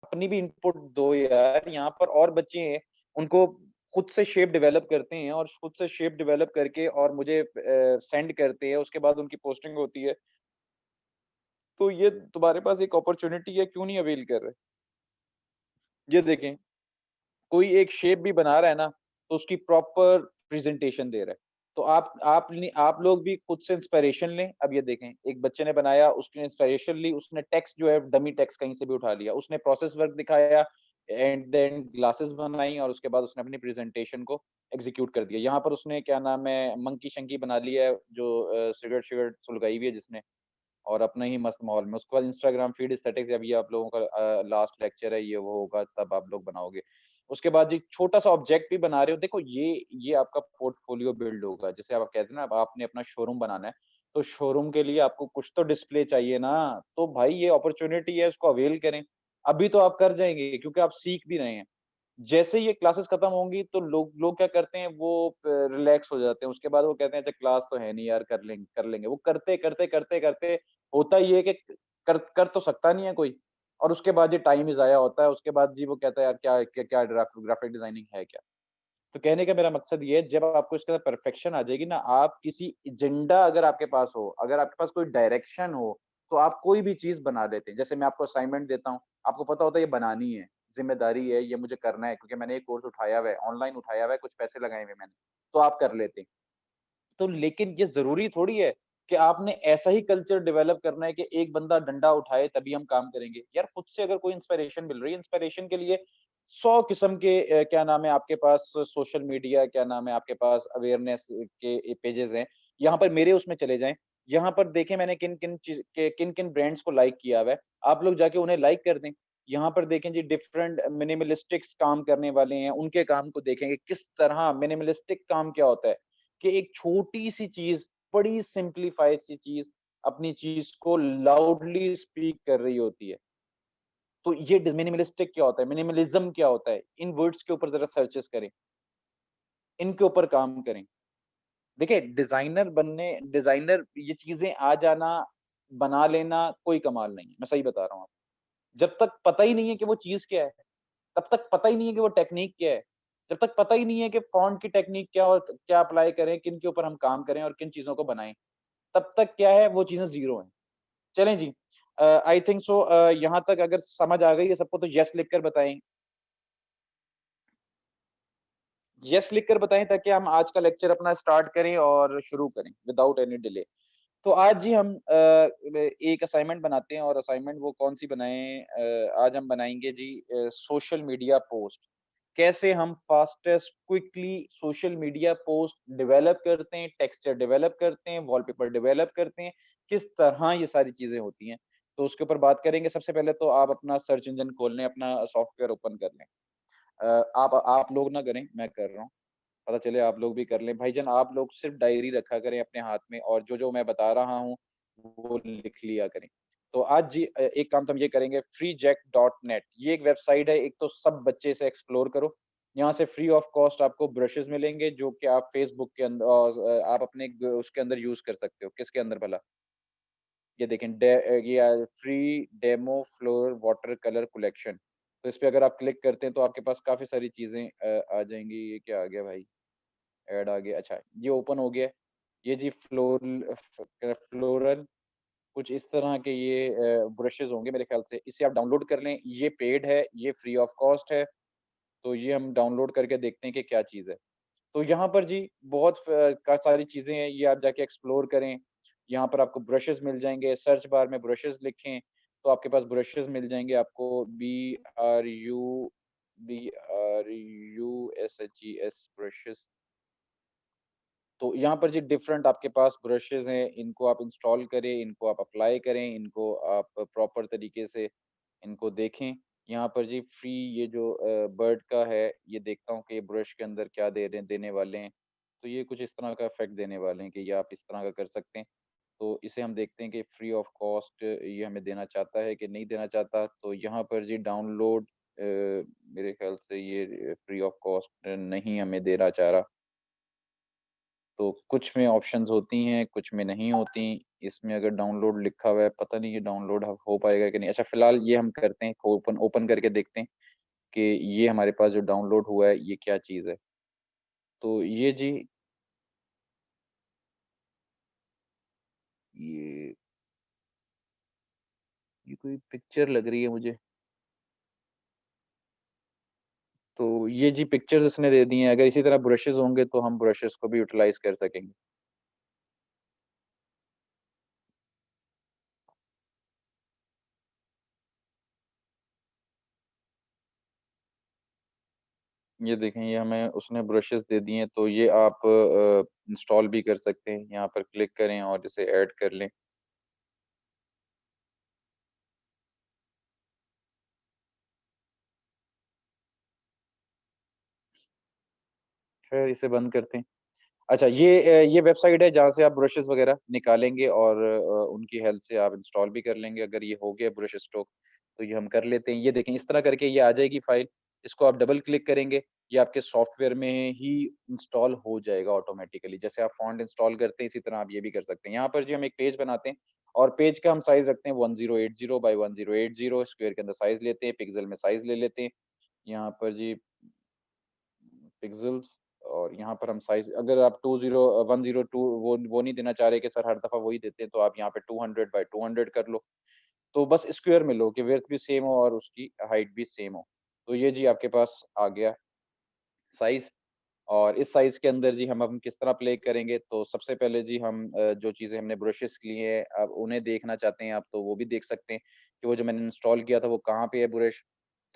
अपनी भी इनपुट दो यार, यहाँ पर और बच्चे हैं, उनको खुद से शेप डेवलप करते हैं और खुद से शेप डेवलप करके और मुझे सेंड करते हैं, उसके बाद उनकी पोस्टिंग होती है। तो ये तुम्हारे पास एक अपॉर्च्युनिटी है, क्यों नहीं अवेल कर रहे? ये देखें, कोई एक शेप भी बना रहा है ना, तो उसकी प्रॉपर प्रेज़ेंटेशन दे रहा है। तो आप लोग भी खुद से इंस्पिरेशन लें। अब ये देखें, एक बच्चे ने बनाया, उसने इंस्पिरेशन ली, उसने टेक्स्ट जो है डमी टेक्स्ट कहीं से भी उठा लिया। उसने प्रोसेस वर्क दिखाया, एंड देन ग्लासेस बनाई और उसके बाद उसने अपनी प्रेज़ेंटेशन को एग्ज़ीक्यूट कर दिया। यहाँ पर उसने क्या नाम है, मंकी-शंकी बना लिया है, जो सिगरेट-शिगरेट सुलगाई हुई है जिसने, और अपने ही मस्त माहौल में। उसके बाद इंस्टाग्राम फीड एस्थेटिक्स, अभी आप लोगों का लास्ट लेक्चर है, ये वो होगा तब आप लोग बनाओगे। उसके बाद जी छोटा-सा ऑब्जेक्ट भी बना रहे हो, देखो ये आपका पोर्टफोलियो बिल्ड होगा। जैसे आप कहते हैं ना, अब आपने अपना शोरूम बनाना है, तो शोरूम के लिए आपको कुछ तो डिस्प्ले चाहिए ना, तो भाई ये अपॉर्च्युनिटी है, इसको अवेल करें। अभी तो आप कर जाएँगे क्योंकि आप सीख भी रहे हैं। जैसे ही ये क्लासेस खत्म होंगी तो लोग लोग क्या करते हैं, वो रिलैक्स हो जाते हैं। उसके बाद वो कहते हैं अच्छा क्लास तो है नहीं यार, कर लेंगे। वो करते होता ये है कि कर कर तो सकता नहीं है कोई, और उसके बाद ये टाइम ही ज़ाया होता है। उसके बाद जी वो कहता है यार क्या क्या क्या ग्राफिक डिजाइनिंग है क्या? तो कहने का मेरा मकसद ये है, जब आपको इसके अंदर परफेक्शन आ जाएगी ना, आप किसी एजेंडा अगर आपके पास हो, अगर आपके पास कोई डायरेक्शन हो, तो आप कोई भी चीज़ बना लेते हैं। जैसे मैं आपको असाइनमेंट देता हूँ, आपको पता होता है ये बनानी है, ज़िम्मेदारी है, ये मुझे करना है क्योंकि मैंने ये कोर्स उठाया हुआ है, ऑनलाइन उठाया हुआ है, कुछ पैसे लगाए हुए हैं मैंने, तो आप कर लेते हैं। तो लेकिन ये ज़रूरी थोड़ी है कि आपने ऐसा ही कल्चर डेवलप करना है कि एक बंदा डंडा उठाए तभी हम काम करेंगे। यार खुद से अगर कोई इंस्पिरेशन मिल रही है, इंस्पिरेशन के लिए 100 किस्म के क्या नाम है आपके पास सोशल मीडिया, क्या नाम है आपके पास अवेयरनेस के पेजेज़ हैं। यहाँ पर मेरे उसमें चले जाएँ, यहाँ पर देखें मैंने किन-किन ब्रांड्स को लाइक किया हुआ है। आप लोग जाके उन्हें लाइक कर दें। यहाँ पर देखें जी डिफरेंट मिनिमलिस्टिक्स काम करने वाले हैं, उनके काम को देखेंगे किस तरह मिनिमलिस्टिक काम क्या होता है। कि एक छोटी-सी चीज़, बड़ी सिम्प्लीफाइड सी चीज़, अपनी चीज़ को लाउडली स्पीक कर रही होती है। तो ये मिनिमलिस्टिक क्या होता है? मिनिमलिज़्म क्या होता है? इन वर्ड्स के ऊपर ज़रा सर्चेज़ करें, इनके ऊपर काम करें। देखिए डिज़ाइनर ये चीज़ें आ जाना, बना लेना कोई कमाल नहीं है, मैं सही बता रहा हूँ आपको। जब तक पता ही नहीं है कि वो चीज़ क्या है, तब तक पता ही नहीं है कि वो टेक्नीक क्या है, जब तक पता ही नहीं है कि फ़ॉन्ट की टेक्नीक क्या और क्या अप्लाई करें, किन के ऊपर हम काम करें और किन चीज़ों को बनाएँ। तब तक क्या है, वो चीज़ें ज़ीरो हैं। चलें जी, आई थिंक सो यहाँ तक अगर समझ आ गई है सबको तो येस लिखकर बताएँ। येस लिखकर बताएँ ताकि हम आज का लेक्चर अपना स्टार्ट करें और शुरू करें विदाउट एनी डिले। तो आज जी हम एक असाइनमेंट बनाते हैं और असाइनमेंट वो कौन-सी बनाएँ, आज हम बनाएँगे जी सोशल मीडिया पोस्ट। कैसे हम fastest quickly social media post develop करते हैं, टेक्सचर डेवलप करते हैं, वॉलपेपर डेवलप करते हैं, किस तरह ये सारी चीज़ें होती हैं। तो उसके ऊपर बात करेंगे। सबसे पहले तो आप अपना सर्च इंजन खोल लें, अपना सॉफ्टवेयर ओपन कर लें। आप लोग ना करें, मैं कर रहा हूँ। पता चले आप लोग भी कर लें। भाईजान आप लोग सिर्फ़ डायरी रखा करें अपने हाथ में और जो-जो मैं बता रहा हूँ, वो लिख लिया करें। तो आज जी एक काम तो हम ये करेंगे, freejack.net ये एक वेबसाइट है, एक तो सब बच्चे इसे एक्सप्लोर करो। यहाँ से फ्री ऑफ कॉस्ट आपको ब्रशेज़ मिलेंगे जो कि आप फेसबुक के आप अपने उसके अंदर यूज़ कर सकते हो। किसके अंदर भला? ये देखें ये free demo floor water colour collection. तो इस पे अगर आप क्लिक करते हैं तो आपके पास काफ़ी सारी चीज़ें आ जाएँगी। ये क्या आ गया भाई? ऐड आ गया, अच्छा ये ओपन हो गया। ये जी फ्लोरल कुछ इस तरह के ये ब्रशेज़ होंगे मेरे ख़्याल से, इसे आप डाउनलोड कर लें। ये पेड है, ये फ्री ऑफ कॉस्ट है, तो ये हम डाउनलोड करके देखते हैं कि क्या चीज़ है। तो यहाँ पर जी बहुत सारी चीज़ें हैं, ये आप जाके एक्सप्लोर करें। यहाँ पर आपको ब्रशेज़ मिल जाएँगे, सर्च बार में ब्रशेज़ लिखें, तो आपके पास ब्रशेज़ मिल जाएँगे आपको BRUSHES ब्रशेज़। तो यहाँ पर जी डिफरेंट आपके पास ब्रशेज़ हैं, इनको आप इंस्टॉल करें, इनको आप अप्लाई करें, इनको आप प्रॉपर तरीके से इनको देखें। यहाँ पर जी फ्री ये जो बर्ड का है, ये देखता हूँ कि ये ब्रश के अंदर क्या देने वाले हैं। तो ये कुछ इस तरह का इफ़ेक्ट देने वाले हैं कि ये आप इस तरह का कर सकते हैं। तो इसे हम देखते हैं कि फ्री ऑफ कॉस्ट ये हमें देना चाहता है कि नहीं देना चाहता। तो यहाँ पर जी डाउनलोड मेरे ख़्याल से ये फ्री ऑफ कॉस्ट नहीं हमें देना चाह रहा। तो कुछ में ऑप्शंस होती हैं, कुछ में नहीं होती। इसमें अगर डाउनलोड लिखा हुआ है, पता नहीं ये डाउनलोड हो पाएगा कि नहीं। अच्छा, फिलहाल ये हम करते हैं, ओपन ओपन करके देखते हैं कि ये हमारे पास जो डाउनलोड हुआ है ये क्या चीज़ है। तो ये जी, ये ये कोई पिक्चर लग रही है मुझे। तो ये जी पिक्चर्स इसने दे दी हैं, अगर इसी तरह ब्रशेज़ होंगे तो हम ब्रशेज़ को भी यूटिलाइज़ कर सकेंगे। ये देखें, ये हमें उसने ब्रशेज़ दे दिए हैं, तो ये आप इंस्टॉल भी कर सकते हैं। यहाँ पर क्लिक करें और इसे ऐड कर लें। खैर इसे बंद करते हैं। अच्छा, ये वेबसाइट है जहाँ से आप ब्रशेज़ वग़ैरह निकालेंगे और उनकी हेल्प से आप इंस्टॉल भी कर लेंगे। अगर ये हो गया ब्रश स्टॉक, तो ये हम कर लेते हैं। ये देखें, इस तरह करके ये आ जाएगी फ़ाइल। इसको आप डबल क्लिक करेंगे, ये आपके सॉफ्टवेयर में ही इंस्टॉल हो जाएगा ऑटोमैटिकली। जैसे आप फ़ॉन्ट इंस्टॉल करते हैं, इसी तरह आप ये भी कर सकते हैं। यहाँ पर जी हम एक पेज बनाते हैं और पेज का हम साइज़ रखते हैं 1080 बाय 1080, स्क्वायर के अंदर साइज़ लेते हैं, पिक्सेल में साइज़ ले लेते हैं। यहाँ पर जी पिक्सेल्स, और यहाँ पर हम साइज़, अगर आप 102 वो नहीं देना चाह रहे कि सर हर दफ़ा वही देते हैं, तो आप यहाँ पे 200 बाय 200 कर लो। तो बस स्क्वायर में लो कि विड्थ भी सेम हो और उसकी हाइट भी सेम हो। तो ये जी आपके पास आ गया साइज़। और इस साइज़ के अंदर जी हम किस तरह प्ले करेंगे, तो सबसे पहले जी हम जो चीज़ें हमने ब्रशेज़ लिए हैं, अब उन्हें देखना चाहते हैं आप, तो वो भी देख सकते हैं कि वो जो मैंने इंस्टॉल किया था वो कहाँ पे है ब्रश।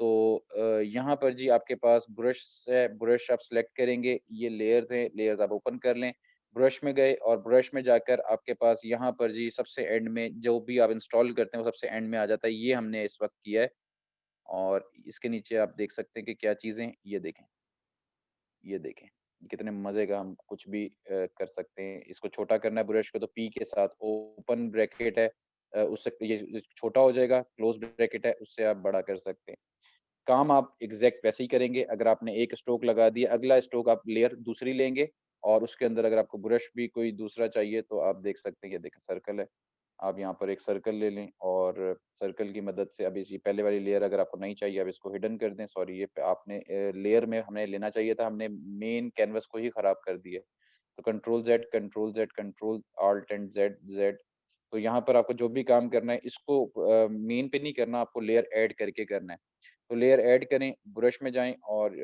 तो यहाँ पर जी आपके पास ब्रश है, ब्रश आप सेलेक्ट करेंगे, ये लेयर्स हैं, लेयर्स आप ओपन कर लें। ब्रश में गए और ब्रश में जाकर आपके पास यहाँ पर जी सबसे एंड में जो भी आप इंस्टॉल करते हैं वो सबसे एंड में आ जाता है। ये हमने इस वक़्त किया है और इसके नीचे आप देख सकते हैं कि क्या चीज़ें हैं, ये देखें। ये देखें, कितने मज़े का हम कुछ भी कर सकते हैं। इसको छोटा करना है ब्रश को, तो पी के साथ ओपन ब्रैकेट है, उससे ये छोटा हो जाएगा, क्लोज़ ब्रैकेट है, उससे आप बड़ा कर सकते हैं। काम आप एग्ज़ैक्ट वैसे ही करेंगे। अगर आपने एक स्ट्रोक लगा दिया, अगला स्ट्रोक आप लेयर दूसरी लेंगे और उसके अंदर अगर आपको ब्रश भी कोई दूसरा चाहिए, तो आप देख सकते हैं, ये देखें सर्कल है। आप यहाँ पर एक सर्कल ले लें और सर्कल की मदद से अब इस ये पहले वाली लेयर अगर आपको नहीं चाहिए, आप इसको हिडन कर दें। सॉरी, ये आपने लेयर में हमें लेना चाहिए था, हमने मेन कैनवास को ही खराब कर दिया। तो control Z, control Z, control alt and Z, Z. तो यहाँ पर आपको जो भी काम करना है, इसको मेन पे नहीं करना, आपको लेयर ऐड करके करना है। तो लेयर ऐड करें, ब्रश में जाएँ और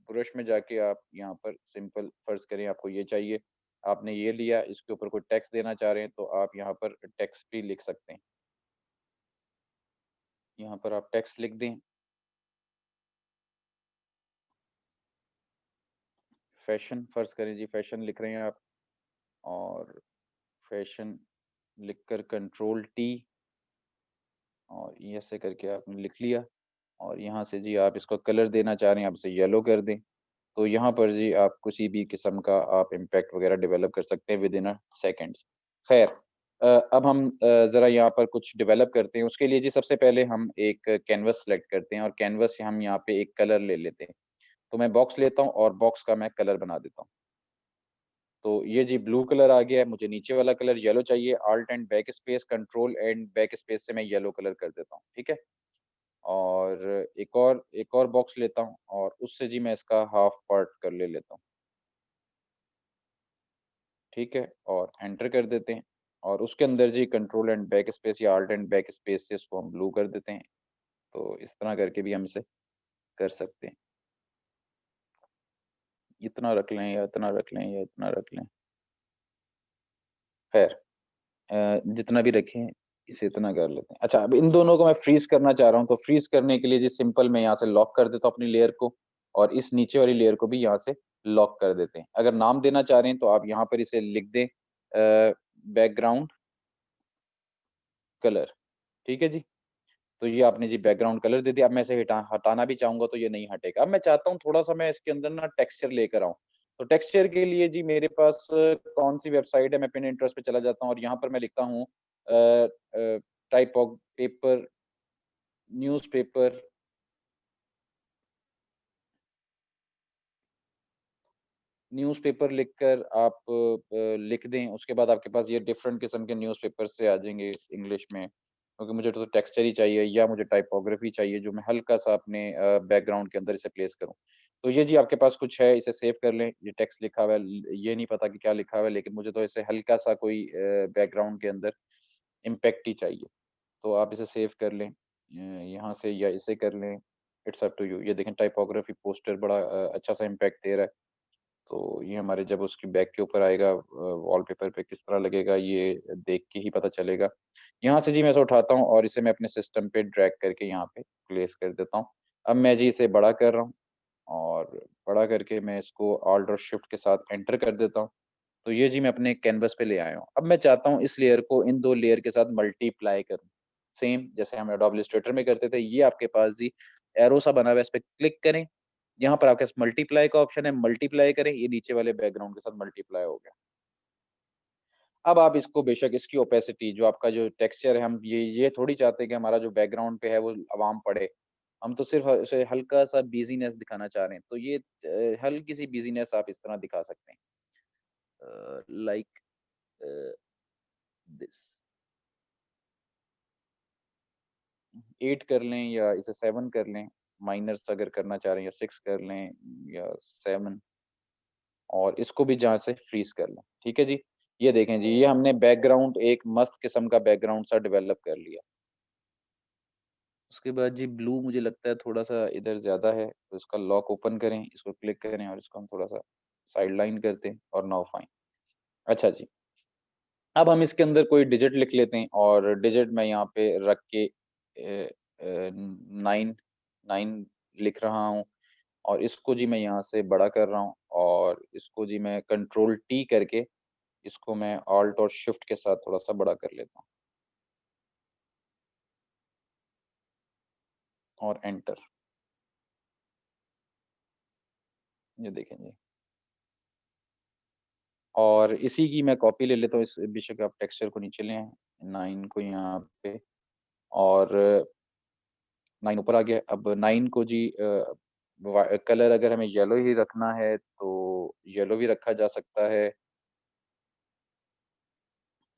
ब्रश में जाके आप यहाँ पर सिंपल फ़र्ज़ करें आपको ये चाहिए, आपने ये लिया, इसके ऊपर कोई टेक्स्ट देना चाह रहे हैं, तो आप यहाँ पर टेक्स्ट भी लिख सकते हैं। यहाँ पर आप टेक्स्ट लिख दें, फैशन फ़र्ज़ करें जी, फैशन लिख रहे हैं आप, और फैशन लिखकर कंट्रोल टी, और ये ऐसे करके आपने लिख लिया। और यहाँ से जी आप इसको कलर देना चाह रहे हैं, आप इसे येलो कर दें। तो यहाँ पर जी आप किसी भी किस्म का आप इम्पैक्ट वगैरह डेवलप कर सकते हैं विदिन सेकंड्स। खैर, अब हम ज़रा यहाँ पर कुछ डेवलप करते हैं। उसके लिए जी सबसे पहले हम एक कैनवास सेलेक्ट करते हैं और कैनवास से हम यहाँ पे एक कलर ले लेते हैं। तो मैं बॉक्स लेता हूँ और बॉक्स का मैं कलर बना देता हूँ। तो ये जी ब्लू कलर आ गया है, मुझे नीचे वाला कलर येलो चाहिए। Alt and back space, control and back space से मैं येलो कलर कर देता हूँ, ठीक है? और एक और बॉक्स लेता हूँ और उससे जी मैं इसका हाफ पार्ट कर लेता हूँ। ठीक है? और एंटर कर देते हैं और उसके अंदर जी कंट्रोल एंड बैक स्पेस या ऑल्ट एंड बैक स्पेस से इसको हम ब्लू कर देते हैं। तो इस तरह करके भी हम इसे कर सकते हैं। इतना रख लें या इतना रख लें या इतना रख लें। ख़ैर, जितना भी रखें, इसे इतना कर लेते हैं। अच्छा, अब इन दोनों को मैं फ्रीज़ करना चाह रहा हूँ, तो फ्रीज़ करने के लिए जी सिंपल मैं यहाँ से लॉक कर देता हूँ अपनी लेयर को और इस नीचे वाली लेयर को भी यहाँ से लॉक कर देते हैं। अगर नाम देना चाह रहे हैं तो आप यहाँ पर इसे लिख दें, बैकग्राउंड कलर, ठीक है जी? तो ये आपने जी बैकग्राउंड कलर दे दिया। अब मैं इसे हटाना भी चाहूँगा तो ये नहीं हटेगा। अब मैं चाहता हूँ थोड़ा-सा मैं इसके अंदर ना टेक्सचर लेकर आऊँ। तो टेक्सचर के लिए जी मेरे पास कौन-सी वेबसाइट है, मैं पिनिंटरेस्ट पे चला जाता हूँ और यहाँ पर मैं लिखता हूँ type of paper, newspaper, newspaper लिखकर आप लिख दें, उसके बाद आपके पास ये डिफरेंट किस्म के न्यूज़पेपर से आ जाएँगे इंग्लिश में, क्योंकि मुझे तो टेक्सचर ही चाहिए या मुझे टाइपोग्राफी चाहिए जो मैं हल्का-सा अपने बैकग्राउंड के अंदर इसे प्लेस करूँ। तो ये जी आपके पास कुछ है, इसे सेव कर लें, ये टेक्स्ट लिखा हुआ है, ये नहीं पता कि क्या लिखा हुआ है, लेकिन मुझे तो इसे हल्का-सा कोई बैकग्राउंड के अंदर इम्पैक्ट ही चाहिए। तो आप इसे सेव कर लें यहाँ से या इसे कर लें, इट्स अप टू यू। ये देखें टाइपोग्राफी पोस्टर बड़ा अच्छा-सा इम्पैक्ट दे रहा है। तो ये हमारे जब उसकी बैक के ऊपर आएगा वॉलपेपर पे किस तरह लगेगा ये देख के ही पता चलेगा। यहाँ से जी मैं इसे उठाता हूँ और इसे मैं अपने सिस्टम पे ड्रैग करके यहाँ पे प्लेस कर देता हूँ। अब मैं जी इसे बड़ा कर रहा हूँ और बड़ा करके मैं इसको ऑल्ट और शिफ्ट के साथ एंटर कर देता हूँ। तो ये जी मैं अपने कैनवास पे ले आया हूँ। अब मैं चाहता हूँ इस लेयर को इन 2 लेयर के साथ मल्टीप्लाई करूँ। सेम जैसे हम एडोब इलस्ट्रेटर में करते थे, ये आपके पास जी एरो सा बना हुआ है, इस पे क्लिक करें। यहाँ पर आपके पास मल्टीप्लाई का ऑप्शन है, मल्टीप्लाई करें, ये नीचे वाले बैकग्राउंड के साथ मल्टीप्लाई हो गया। अब आप इसको बेशक इसकी ओपेसिटी जो आपका जो टेक्सचर है, हम ये थोड़ी चाहते हैं कि हमारा जो बैकग्राउंड पे है वो अवाम पढ़े। हम तो सिर्फ़ उसे हल्का-सा बिज़ीनेस दिखाना चाह रहे हैं। तो ये हल्की-सी बिज़ीनेस आप इस तरह दिखा सकते हैं। लाइक अ, दिस 8 कर लें या इसे 7 कर लें, माइनर्स अगर करना चाह रहे हैं या 6 कर लें या 7 और इसको भी जहाँ से फ्रीज़ कर लें, ठीक है जी? ये देखें जी, ये हमने बैकग्राउंड एक मस्त किस्म का बैकग्राउंड सा डेवलप कर लिया। उसके बाद जी ब्लू मुझे लगता है थोड़ा-सा इधर ज़्यादा है, तो इसका लॉक ओपन करें, इसको क्लिक करें और इसको हम थोड़ा-सा साइडलाइन कर दें और नाउ फाइन। अच्छा जी, अब हम इसके अंदर कोई डिजिट लिख लेते हैं और डिजिट मैं यहाँ पे रख के 9 9 लिख रहा हूँ और इसको जी मैं यहाँ से बड़ा कर रहा हूँ और इसको जी मैं कंट्रोल टी करके इसको मैं ऑल्ट और शिफ्ट के साथ थोड़ा-सा बड़ा कर लेता हूँ और एंटर। ये देखें जी और इसी की मैं कॉपी ले लेता हूँ, इस बेशक आप टेक्सचर को नीचे ले आएँ, 9 को यहाँ पे और 9 ऊपर आ गया। अब 9 को जी कलर अगर हमें येलो ही रखना है, तो येलो भी रखा जा सकता है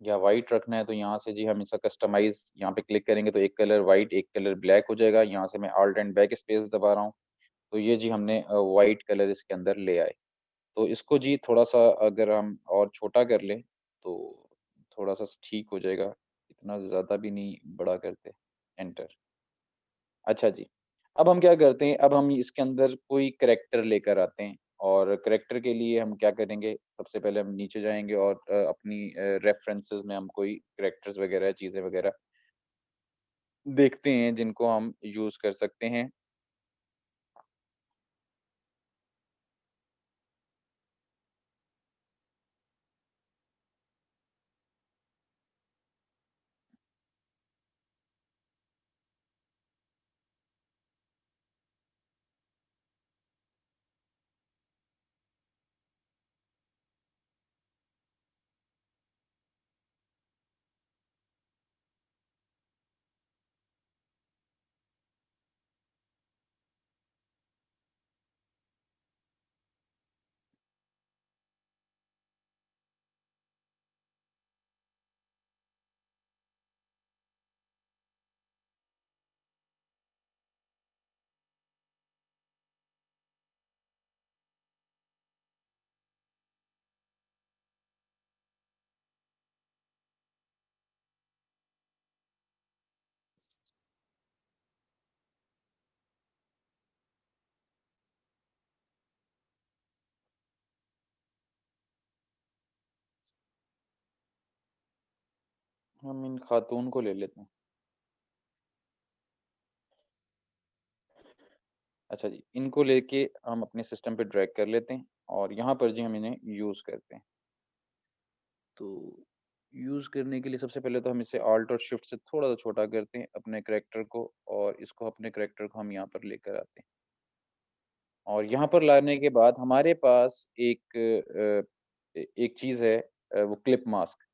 या व्हाइट रखना है, तो यहाँ से जी हम इसका कस्टमाइज़ यहाँ पे क्लिक करेंगे, तो एक कलर व्हाइट, एक कलर ब्लैक हो जाएगा। यहाँ से मैं ऑल्ट एंड बैक स्पेस दबा रहा हूँ, तो ये जी हमने व्हाइट कलर इसके अंदर ले आए। तो इसको जी थोड़ा-सा अगर हम और छोटा कर लें, तो थोड़ा-सा ठीक हो जाएगा। इतना ज़्यादा भी नहीं बड़ा करते। एंटर। अच्छा जी। अब हम क्या करते हैं, अब हम इसके अंदर कोई करैक्टर लेकर आते हैं और करैक्टर के लिए हम क्या करेंगे, सबसे पहले हम नीचे जाएँगे और अपनी रेफ़रेंसेस में हम कोई करैक्टर्स वग़ैरह, चीज़ें वग़ैरह देखते हैं जिनको हम यूज़ कर सकते हैं। हम इन खातून को ले लेते हैं। अच्छा जी, इनको लेके हम अपने सिस्टम पे ड्रैग कर लेते हैं और यहाँ पर जी हम इन्हें यूज़ करते हैं। तो यूज़ करने के लिए सबसे पहले तो हम इसे ऑल्ट और शिफ्ट से थोड़ा-सा छोटा करते हैं अपने करैक्टर को और इसको अपने करैक्टर को हम यहाँ पर लेकर आते हैं। और यहाँ पर लाने के बाद हमारे पास एक चीज़ है वो क्लिप मास्क।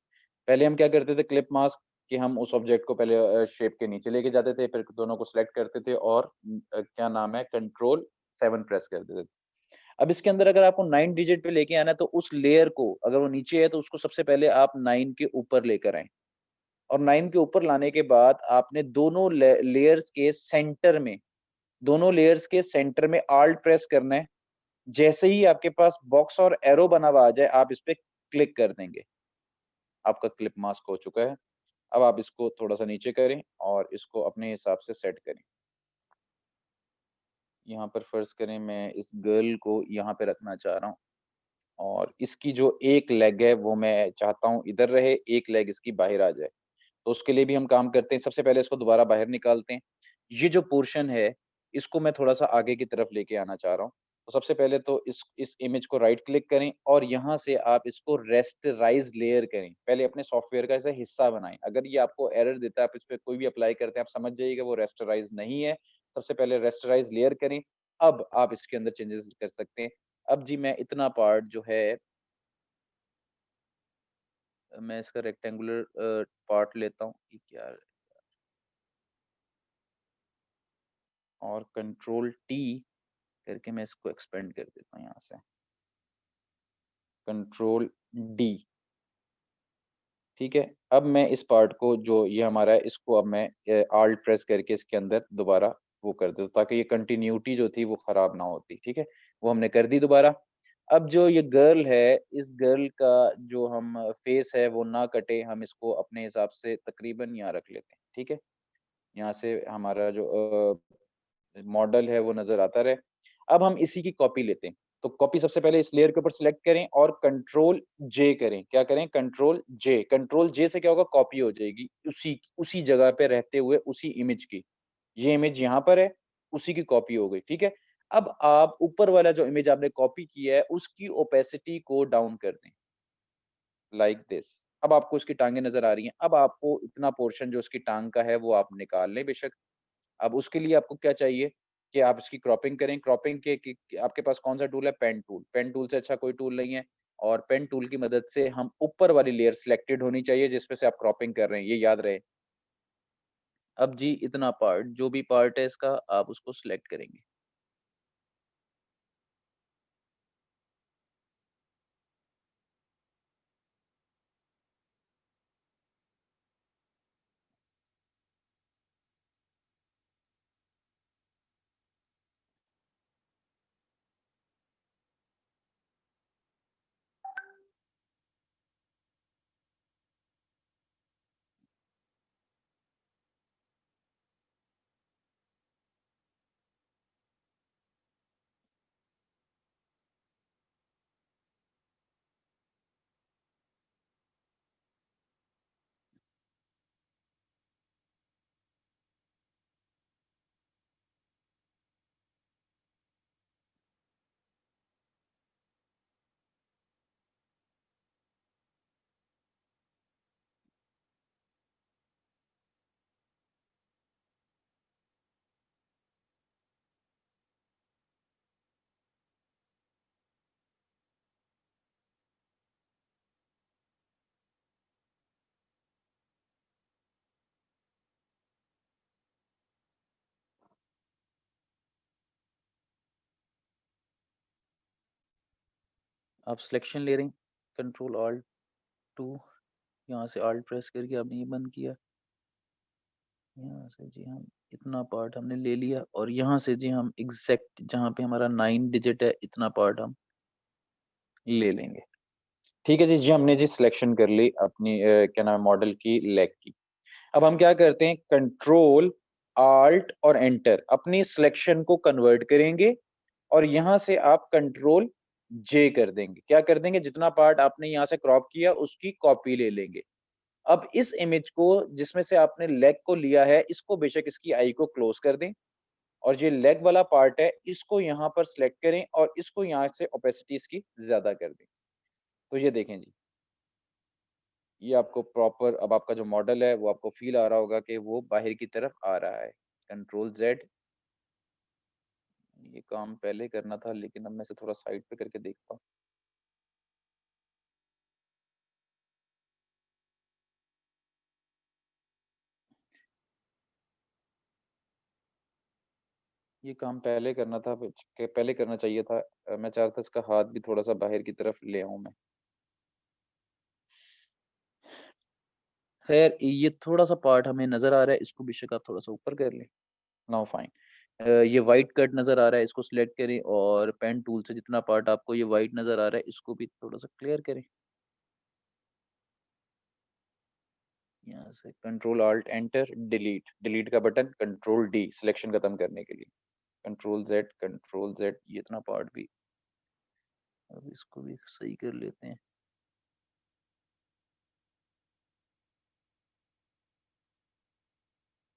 पहले हम क्या करते थे क्लिप मास्क कि हम उस ऑब्जेक्ट को पहले शेप के नीचे लेके जाते थे, फिर दोनों को सेलेक्ट करते थे और क्या नाम है कंट्रोल 7 प्रेस कर देते थे। अब इसके अंदर अगर आपको 9 डिजिट पे लेके आना है तो उस लेयर को, अगर वो नीचे है तो उसको सबसे पहले आप 9 के ऊपर लेकर आएँ। और 9 के ऊपर लाने के बाद आपने लेयर्स के सेंटर में, दोनों लेयर्स के सेंटर में Alt प्रेस करना है। जैसे ही आपके पास बॉक्स और एरो बना हुआ आ जाए, आप इस पे क्लिक कर देंगे। आपका क्लिप मास्क हो चुका है। अब आप इसको थोड़ा-सा नीचे करें और इसको अपने हिसाब से सेट करें। यहाँ पर फ़र्ज़ करें मैं इस गर्ल को यहाँ पे रखना चाह रहा हूँ और इसकी जो एक लेग है वो मैं चाहता हूँ इधर रहे, एक लेग इसकी बाहर आ जाए। तो उसके लिए भी हम काम करते हैं, सबसे पहले इसको दोबारा बाहर निकालते हैं। ये जो पोर्शन है, इसको मैं थोड़ा-सा आगे की तरफ लेके आना चाह रहा हूँ। तो सबसे पहले तो इस इमेज को राइट क्लिक करें और यहाँ से आप इसको रेस्टराइज़ लेयर करें। पहले अपने सॉफ्टवेयर का ऐसा हिस्सा बनाएँ। अगर ये आपको एरर देता है, आप इस पे कोई भी अप्लाई करते हैं, आप समझ जाइएगा वो रेस्टराइज़ नहीं है। सबसे पहले रेस्टराइज़ लेयर करें, अब आप इसके अंदर चेंजेज़ कर सकते हैं। अब जी मैं इतना पार्ट जो है मैं इसका रेक्टेंगुलर पार्ट लेता हूँ। ये क्या है? और कंट्रोल टी करके मैं इसको एक्सपेंड कर देता हूँ यहाँ से। कंट्रोल डी, ठीक है? अब मैं इस पार्ट को जो ये हमारा है इसको अब मैं ऑल्ट प्रेस करके इसके अंदर दोबारा वो कर देता हूँ ताकि ये कंटिन्यूटी जो थी वो खराब ना होती, ठीक है? वो हमने कर दी दोबारा। अब जो ये गर्ल है, इस गर्ल का जो हम फेस है वो ना कटे, हम इसको अपने हिसाब से तकरीबन यहाँ रख लेते हैं, ठीक है? यहाँ से हमारा जो मॉडल है वो नज़र आता रहे। अब हम इसी की कॉपी लेते हैं। तो कॉपी सबसे पहले इस लेयर के ऊपर सिलेक्ट करें और कंट्रोल जे करें। क्या करें? कंट्रोल जे। कंट्रोल जे से क्या होगा? कॉपी हो जाएगी उसी उसी जगह पे रहते हुए उसी इमेज की। ये इमेज यहाँ पर है, उसी की कॉपी हो गई, ठीक है? अब आप ऊपर वाला जो इमेज आपने कॉपी किया है, उसकी ओपेसिटी को डाउन कर दें, लाइक दिस। अब आपको उसकी टाँगें नज़र आ रही हैं। अब आपको इतना पोर्शन जो उसकी टाँग का है, वो आप निकाल लें बेशक। अब उसके लिए आपको क्या चाहिए कि आप इसकी क्रॉपिंग करें। क्रॉपिंग के आपके पास कौन-सा टूल है? Pen tool. पेन टूल से अच्छा कोई टूल नहीं है और पेन टूल की मदद से हम ऊपर वाली लेयर सिलेक्टेड होनी चाहिए जिसमें से आप क्रॉपिंग कर रहे हैं, ये याद रहे। अब जी इतना पार्ट, जो भी पार्ट है इसका आप उसको सिलेक्ट करेंगे। आप सिलेक्शन ले रहे हैं, कंट्रोल ऑल्ट 2, यहाँ से ऑल्ट प्रेस करके आपने ये बंद किया। यहाँ से जी हम इतना पार्ट हमने ले लिया और यहाँ से जी हम एग्ज़ैक्ट जहाँ पे हमारा 9 डिजिट है, इतना पार्ट हम ले लेंगे। ठीक है जी, जी हमने जी सिलेक्शन कर ली अपनी क्या नाम है मॉडल की लेग की। अब हम क्या करते हैं कंट्रोल, ऑल्ट और एंटर अपनी सिलेक्शन को कन्वर्ट करेंगे और यहाँ से आप कंट्रोल जे कर देंगे। क्या कर देंगे? जितना पार्ट आपने यहाँ से क्रॉप किया उसकी कॉपी ले लेंगे। अब इस इमेज को जिसमें से आपने लेग को लिया है, इसको बेशक इसकी आई को क्लोज़ कर दें और ये लेग वाला पार्ट है, इसको यहाँ पर सिलेक्ट करें और इसको यहाँ से ओपेसिटी इसकी ज़्यादा कर दें। तो ये देखें जी, ये आपको प्रॉपर अब आपका जो मॉडल है, वो आपको फ़ील आ रहा होगा कि वो बाहर की तरफ आ रहा है। कंट्रोल ज़ेड, ये काम पहले करना था लेकिन अब मैं इसे थोड़ा साइड पे करके देखता हूँ। ये काम पहले करना था, पहले करना चाहिए था। मैं चाह रहा था इसका हाथ भी थोड़ा-सा बाहर की तरफ ले आऊँ मैं। ख़ैर ये थोड़ा-सा पार्ट हमें नज़र आ रहा है, इसको बेशक आप थोड़ा-सा ऊपर कर लें। Now fine. ये व्हाइट कट नज़र आ रहा है, इसको सिलेक्ट करें और पेन टूल से जितना पार्ट आपको ये व्हाइट नज़र आ रहा है, इसको भी थोड़ा-सा क्लियर करें। यहाँ से control alt enter delete, delete का बटन कंट्रोल डी सिलेक्शन खत्म करने के लिए। कंट्रोल ज़ेड ये इतना पार्ट भी अब इसको भी सही कर लेते हैं।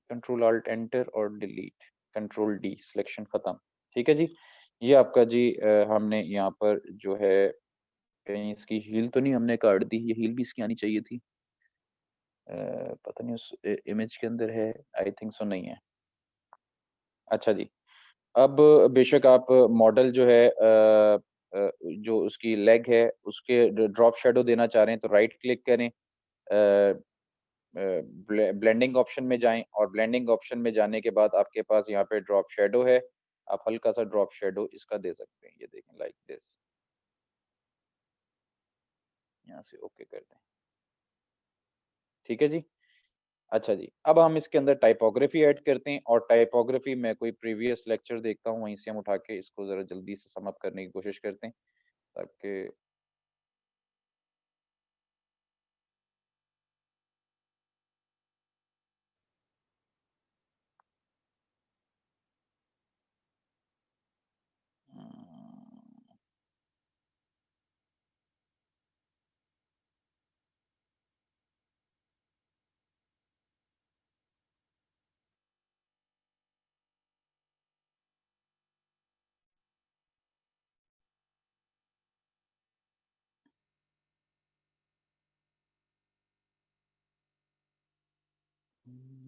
कंट्रोल ऑल्ट एंटर और डिलीट, कंट्रोल डी सिलेक्शन खत्म। ठीक है जी। ये आपका जी हमने यहाँ पर जो है कहीं इसकी हील तो नहीं हमने काट दी, ये हील भी इसकी आनी चाहिए थी। पता नहीं उस इमेज के अंदर है, आई थिंक सो नहीं है। अच्छा जी। अब बेशक आप मॉडल जो है जो उसकी लेग है उसके ड्रॉप शैडो देना चाह रहे हैं तो राइट क्लिक करें, ब्लेंडिंग ऑप्शन में जाएं और ब्लेंडिंग ऑप्शन में जाने के बाद आपके पास यहाँ पे ड्रॉप शैडो है। आप हल्का सा ड्रॉप शैडो इसका दे सकते हैं, ये देखें लाइक दिस। यहाँ से ओके कर दें। ठीक है जी। अच्छा जी, अब हम इसके अंदर टाइपोग्राफी ऐड करते हैं और टाइपोग्राफी मैं कोई प्रीवियस लेक्चर देखता हूँ, वहीं से हम उठा के इसको ज़रा जल्दी से सम अप करने की कोशिश करते हैं, ताकि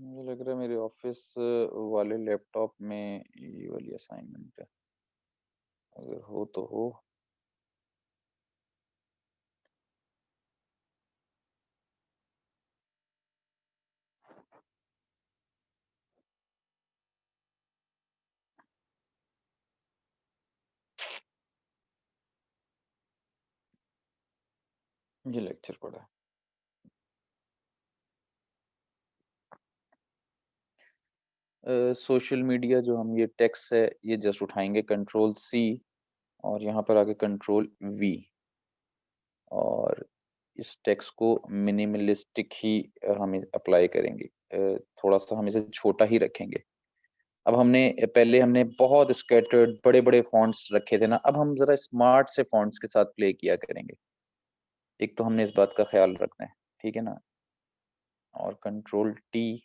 मुझे लग रहा है मेरे ऑफिस वाले लैपटॉप में ये वाली असाइनमेंट है, अगर हो तो हो। ये लेक्चर पढ़ा है। सोशल मीडिया जो हम ये टेक्स्ट है ये जस्ट उठाएंगे कंट्रोल सी और यहाँ पर आके कंट्रोल वी और इस टेक्स्ट को मिनिमलिस्टिक ही हम अप्लाई करेंगे। थोड़ा सा हम इसे छोटा ही रखेंगे। अब पहले हमने बहुत स्कैटर्ड बड़े-बड़े फ़ॉन्ट्स रखे थे ना, अब हम ज़रा स्मार्ट से फ़ॉन्ट्स के साथ प्ले किया करेंगे। एक तो हमने इस बात का ख़्याल रखना है, ठीक है ना? और कंट्रोल टी